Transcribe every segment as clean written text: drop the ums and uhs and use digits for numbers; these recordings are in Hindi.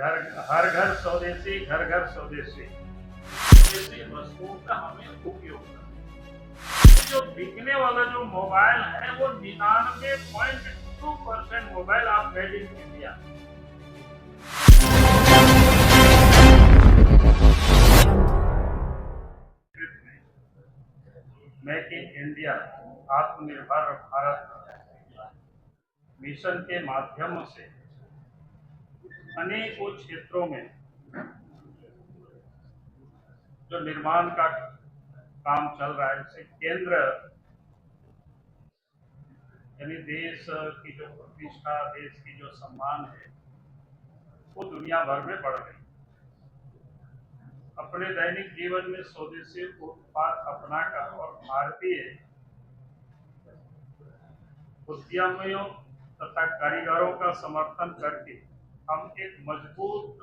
हर घर स्वदेशी, घर घर स्वदेशी। स्वदेशी वस्तुओं का हमें उपयोग करना। जो बिकने वाला जो मोबाइल है वो 99.2% मोबाइल आप made in India. Make in India आत्मनिर्भर भारत मिशन के माध्यम से अनेकों क्षेत्रों में जो निर्माण का काम चल रहा है, इससे केंद्र यानी देश की जो प्रतिष्ठा, देश की जो सम्मान है वो दुनिया भर में बढ़ गई। अपने दैनिक जीवन में स्वदेशी उत्पाद अपनाकर और भारतीय उद्यमियों तथा कारीगरों का समर्थन करके हम एक मजबूत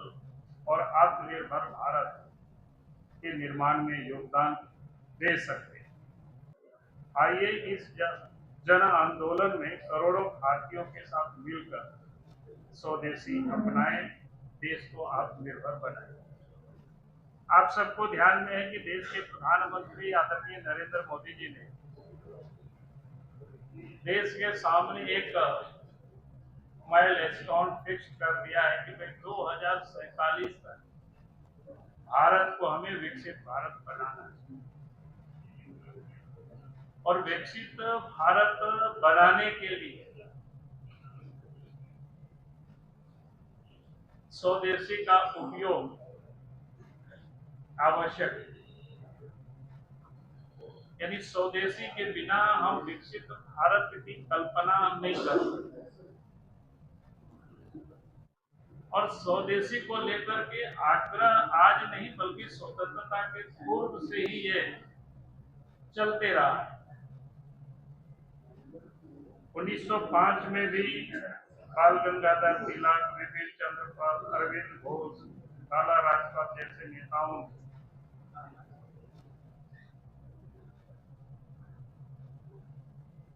और आत्मनिर्भर भारत के निर्माण में योगदान दे सकते हैं। आइए इस जन आंदोलन में करोड़ों भारतीयों के साथ मिलकर स्वदेशी अपनाएं, देश को आत्मनिर्भर बनाएं। आप सबको ध्यान में है कि देश के प्रधानमंत्री आदरणीय नरेंद्र मोदी जी ने देश के सामने एक माइलस्टोन फिक्स कर दिया है कि भाई 2047 तक भारत को हमें विकसित भारत बनाना है। और विकसित भारत बनाने के लिए स्वदेशी का उपयोग आवश्यक है। यानी स्वदेशी के बिना हम विकसित भारत की कल्पना नहीं कर सकते। और स्वदेशी को लेकर के आग्रह आज नहीं बल्कि स्वतंत्रता के पूर्व से ही ये चलते रहा। 1905 में भी बाल गंगाधर तिलक, बिपिन चंद्र पाल, अरविंद घोष, लाला लाजपत जैसे नेताओं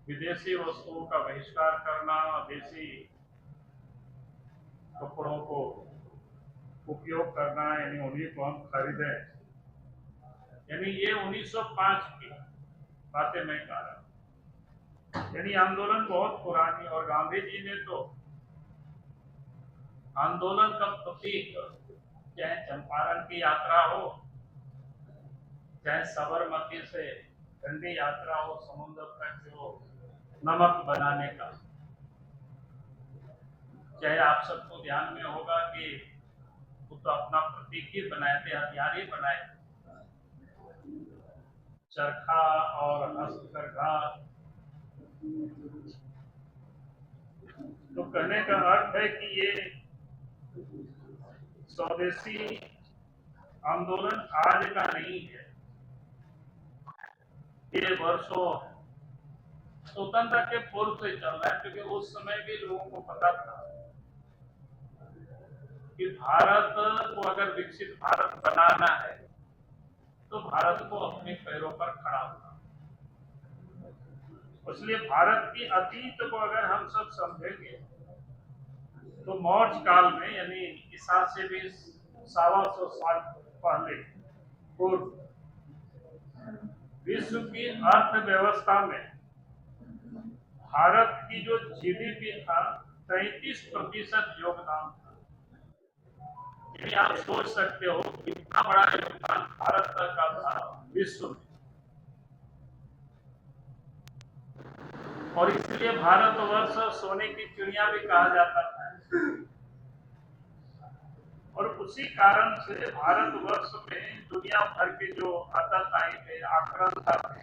विदेशी वस्तुओं का बहिष्कार करना, देशी कपड़ों को उपयोग करना, यानी उन्हीं को हम खरीदें, यानी ये 1905 की बातें मैं कह रहा हूं। यानी आंदोलन बहुत पुरानी। और गांधी जी ने तो आंदोलन का प्रतीक, चाहे चंपारण की यात्रा हो, चाहे साबरमती से डंडी यात्रा हो, समुद्र तक जो नमक बनाने का, चाहे आप सबको ध्यान में होगा कि वो तो अपना प्रतीक ही बनाए थे, हथियार ही बनाए थे, चरखा और हस्तकरघा। तो कहने का अर्थ है कि ये स्वदेशी आंदोलन आज का नहीं है, ये वर्षों स्वतंत्रता के पूर्व से चल रहा है। क्योंकि उस समय भी लोगों को पता था कि भारत को अगर विकसित भारत बनाना है तो भारत को अपने पैरों पर खड़ा होना। इसलिए भारत की अतीत को अगर हम सब समझेंगे तो मौर्य काल में, यानी ईसा से भी 125 साल पहले पूर्व, विश्व की अर्थव्यवस्था में भारत की जो जीडीपी था 33% योगदान था। यानी आप सोच सकते हो कितना बड़ा योगदान भारत का था विश्व में। और इसलिए भारतवर्ष सोने की चिड़िया भी कहा जाता था। और उसी कारण से भारतवर्ष में दुनिया भर के जो आतंकवादी थे, आक्रांता थे,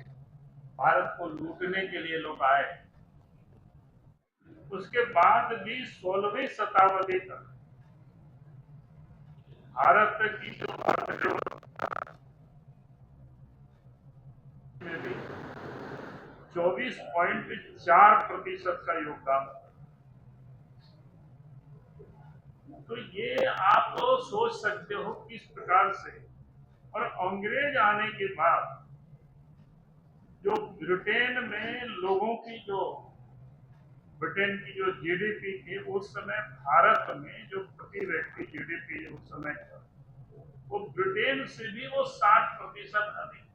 भारत को लूटने के लिए लोग आए। उसके बाद भी 16वीं शताब्दी तक भारत की जो अर्थव्यवस्था में भी 24.4% का योगदान था। तो ये आप तो सोच सकते हो किस प्रकार से। और अंग्रेज आने के बाद जो ब्रिटेन में लोगों की जो ब्रिटेन की जो जीडीपी थी उस समय भारत में जो प्रति व्यक्ति जीडीपी उस समय था, वो ब्रिटेन से भी वो 60% अधिक।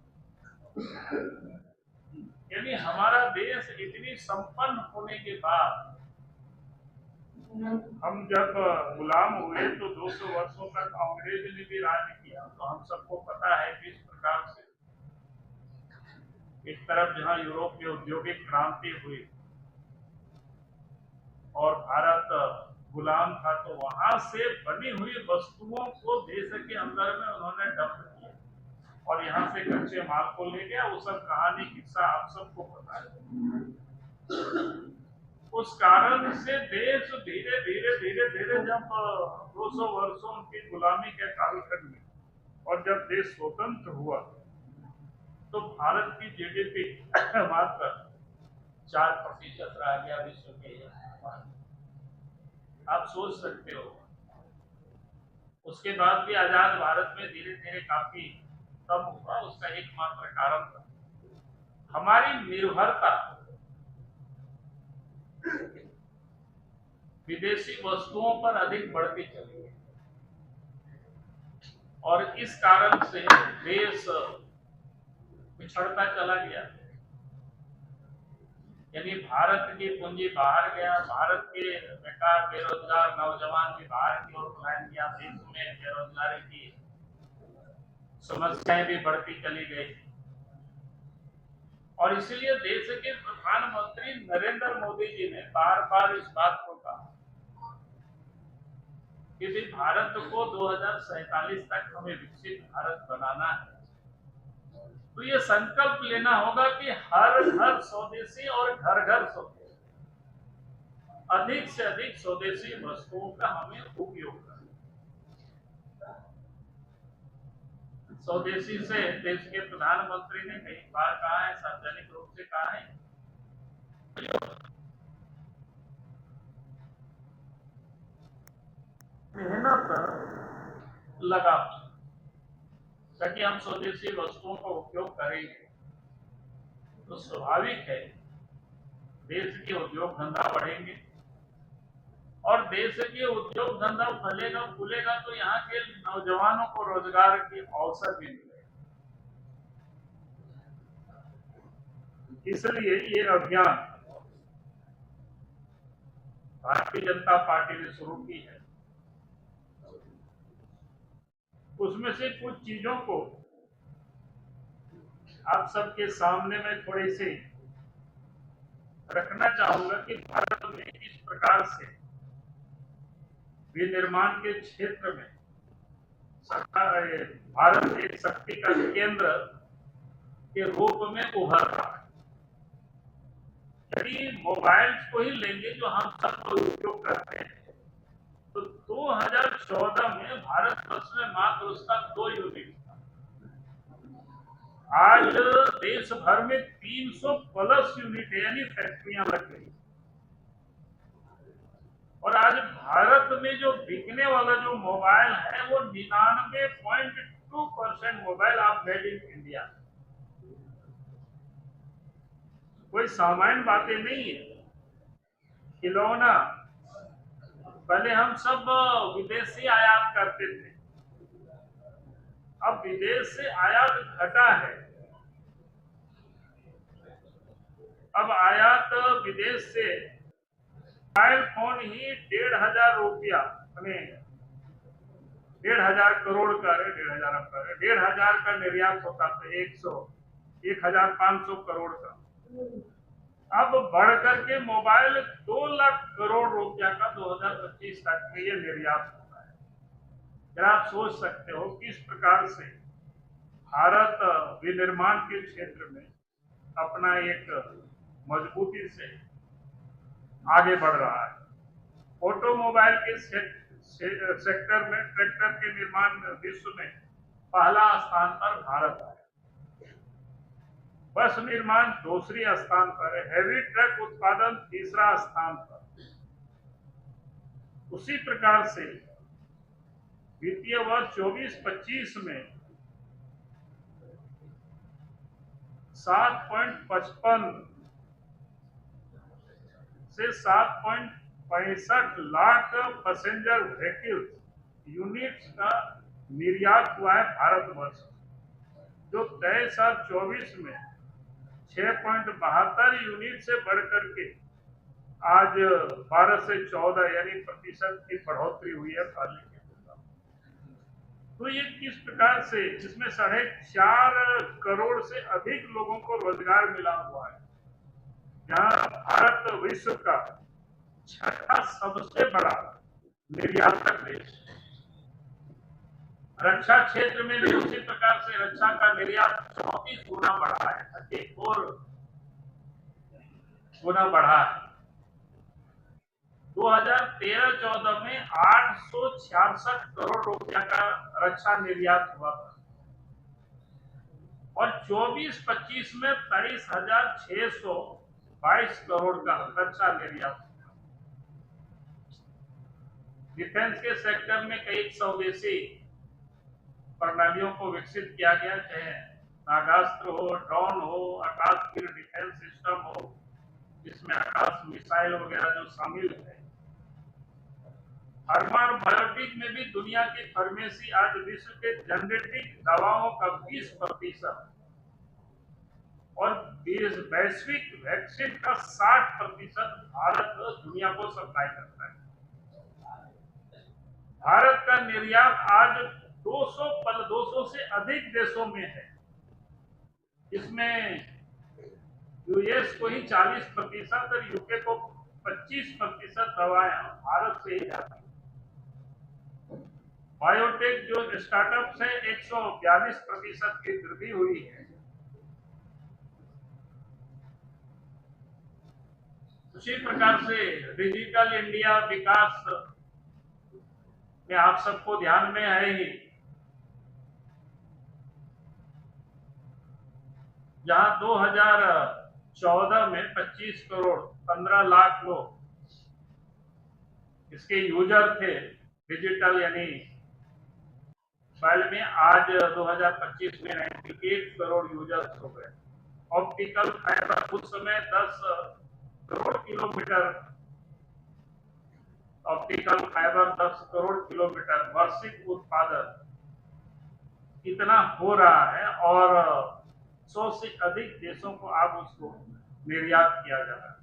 यानी हमारा देश इतनी संपन्न होने के बाद हम जब गुलाम हुए तो 200 वर्षों तक अंग्रेज ने भी राज किया। तो हम सबको पता है कि इस प्रकार से एक तरफ जहां यूरोप में औद्योगिक क्रांति हुई और भारत गुलाम था, तो वहां से बनी हुई वस्तुओं को देश के अंदर में उन्होंने डंप किया और यहाँ से कच्चे माल को ले गया। वो सब कहानी किस्सा आप सबको पता है। उस कारण से देश धीरे धीरे धीरे धीरे जब 200 वर्षों की गुलामी के कालखंड में और जब देश स्वतंत्र हुआ तो भारत की जीडीपी मात्र 4% रह गया विश्व के। आप सोच सकते हो, उसके बाद भी आजाद भारत में धीरे धीरे काफी कम हुआ। उसका एकमात्र कारण था हमारी निर्भरता विदेशी वस्तुओं पर अधिक बढ़ती चली गई और इस कारण से देश पिछड़ता चला गया। यानी भारत की पूंजी बाहर गया, भारत के बेकार बेरोजगार नौजवान भी बाहर की ओर पलायन किया, देश में बेरोजगारी की समस्याएं भी बढ़ती चली गई। और इसलिए देश के प्रधानमंत्री नरेंद्र मोदी जी ने बार बार इस बात को कहा कि भारत को 2047 तक हमें विकसित भारत बनाना है। तो ये संकल्प लेना होगा कि हर घर स्वदेशी और घर घर स्वदेशी, अधिक से अधिक स्वदेशी वस्तुओं का हमें उपयोग करना। स्वदेशी से देश के प्रधानमंत्री ने कई बार कहा है, सार्वजनिक रूप से कहा है, मेहनत लगा ताकि हम स्वदेशी वस्तुओं का उपयोग करेंगे तो स्वाभाविक है देश के उद्योग धंधा बढ़ेंगे और देश के उद्योग धंधा फलेगा फूलेगा तो यहाँ के नौजवानों को रोजगार के अवसर भी मिलेगा। इसलिए ये अभियान भारतीय जनता पार्टी ने शुरू की है। उसमें से कुछ चीजों को आप सबके सामने में थोड़ी सी रखना चाहूंगा कि भारत में इस प्रकार से विनिर्माण के क्षेत्र में भारत एक शक्ति का केंद्र के रूप में उभर रहा है। यदि मोबाइल्स को ही लेंगे जो हम सब उपयोग करते हैं तो 2014 में भारत वर्ष में मात्र उसका 2 यूनिट था। आज देश भर में 300 प्लस यूनिट यानी फैक्ट्रियां लग गई और आज भारत में जो बिकने वाला जो मोबाइल है वो 99.2% मोबाइल आप मेड इन इंडिया। कोई सामान्य बातें नहीं है। खिलौना पहले हम सब विदेशी आयात करते थे, अब विदेश से आयात घटा है। अब आयात विदेश से मोबाइल फोन ही 1,500 रुपया, 1,500 करोड़ का 1,500 का निर्यात होता था, 1,500 करोड़ का। अब बढ़ करके मोबाइल 2 लाख करोड़ रुपया का 2025 तक में ये निर्यात होता है। क्या आप सोच सकते हो किस प्रकार से भारत विनिर्माण के क्षेत्र में अपना एक मजबूती से आगे बढ़ रहा है। ऑटोमोबाइल के सेक्टर में ट्रैक्टर के निर्माण विश्व में पहला स्थान पर भारत है, बस निर्माण दूसरी स्थान पर है, हैवी ट्रक उत्पादन तीसरा स्थान पर। उसी प्रकार से वित्तीय वर्ष 24-25 में 7.55 से 7.65 लाख पैसेंजर व्हीकल्स यूनिट्स का निर्यात हुआ है भारतवर्ष, जो तय साल 24 में 6.72 यूनिट से बढ़कर के आज 12 से 14 यानी प्रतिशत की बढ़ोतरी हुई है पहले के तुलना में। तो ये किस प्रकार से, जिसमें 4.5 करोड़ से अधिक लोगों को रोजगार मिला हुआ है, जहां भारत विश्व का छठा सबसे बड़ा निर्यातक देश है। रक्षा क्षेत्र में भी उसी प्रकार से रक्षा का निर्यात 34 गुना बढ़ा है, 34 गुना बढ़ा है। 2013-14 में 866 करोड़ रुपया का रक्षा निर्यात हुआ था और 24-25 में 23,622 करोड़ का रक्षा निर्यात हुआ। डिफेंस के सेक्टर में कई स्वदेशी प्रणालियों को विकसित किया गया, चाहे नागास्त्र हो, ड्रोन हो, आकाश डिफेंस सिस्टम हो, जिसमें आकाश मिसाइल वगैरह जो शामिल है। फार्मा और बायोटेक में भी दुनिया की फार्मेसी आज विश्व के जेनेरिक दवाओं का 20% और वैश्विक वैक्सीन का 60% भारत दुनिया को सप्लाई करता है। भारत का निर्यात आज 200 से अधिक देशों में है। इसमें यूएस को ही 40% और यूके को 25% दवाएं भारत से ही जाती है। बायोटेक जो स्टार्टअप है 142% की वृद्धि हुई है। उसी प्रकार से डिजिटल इंडिया विकास में आप सबको ध्यान में है ही, जहां 2014 में 25 करोड़ 15 लाख लोग इसके यूजर थे डिजिटल यानी मोबाइल में, आज 2025 में 98 करोड़ यूजर्स हो गए। ऑप्टिकल फाइबर उस समय 10 crore kilometre, optical fibre 10 crore kilometre वार्षिक उत्पादन इतना हो रहा है और 100 से अधिक देशों को आप उसको निर्यात किया जा रहा है।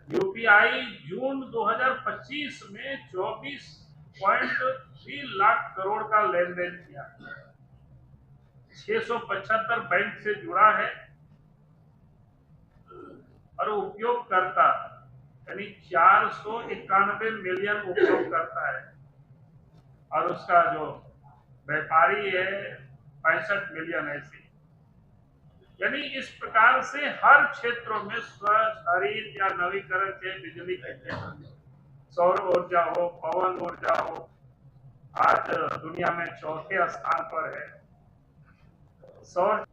यूपीआई जून 2025 में 24.3 लाख करोड़ का लेन देन किया, 675 बैंक से जुड़ा है और उपयोगकर्ता यानी 491 मिलियन उपयोगकर्ता है और उसका जो व्यापारी है 65 मिलियन ऐसे। यानी इस प्रकार से हर क्षेत्रों में स्वच्छ, हरित या नवीकरण के बिजली के क्षेत्र में, सौर ऊर्जा हो, पवन ऊर्जा हो, आज दुनिया में 4थे स्थान पर है। सौर